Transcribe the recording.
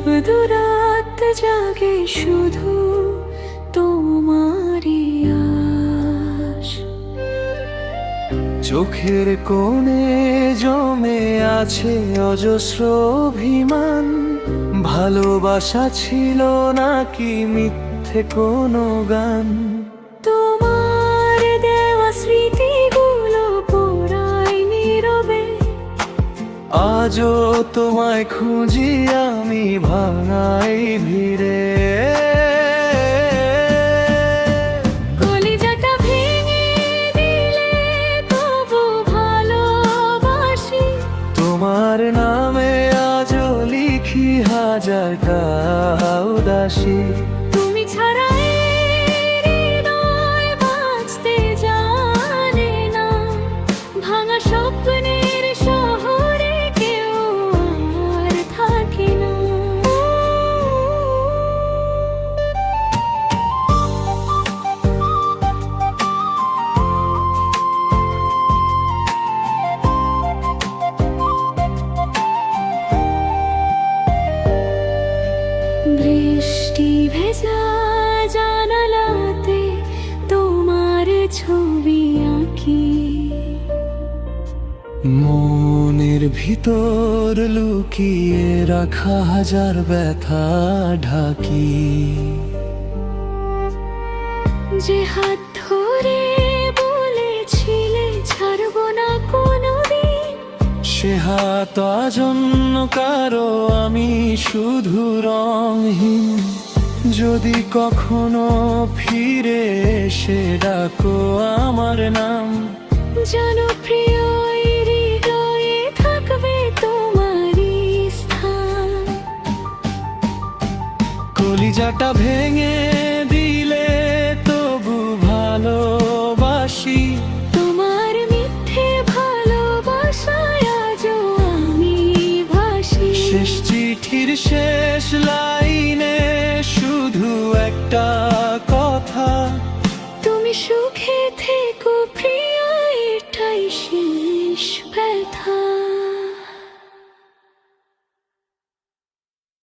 দুরাত জাগে শুধু তোমারই আশ। চোখের কোণে জমে আছে অজস্র অভিমান, ভালোবাসা ছিল নাকি মিথ্যে কোনো গান। তোমার দেওয়া স্মৃতিগুলো পোড়ায় নীরবে, আজও তোমায় খুঁজি আমি ভাঙাই ভিড়ে। কলিজাটা ভেঙে দিলে তবু ভালোবাসি, তোমার নামে আজও লিখি হাজারটা উদাসী। তুমি ছাড়া এই হৃদয় বাঁচতে জানে না, ভাঙা স্বপ্নের শহরে কেউ আর থাকে না। বৃষ্টি ভেজা জানালাতে তোমার ছবি আঁকি, মনের ভিতর লুকিয়ে রাখা হাজার ব্যথা ঢাকি। যে হাত ধরে বলেছিলে ছাড়বো না কোনোদিন, সে হাত আজন্য কারো আমি শুধু রংহীন। যদি কখনো ফিরে এসে ডাকো আমার নাম, জানো প্রিয় এই হৃদয়ে থাকবে তোমারই স্থান। কলিজাটা ভেঙে দিলে তবু ভালোবাসি, তোমার মিথ্যে ভালোবাসায় আজও আমি ভাসি। শেষ চিঠির শেষ লাইনে শুধু একটা কথা, তুমি সুখে থেকো প্রিয়, এটাই শেষ ব্যথা।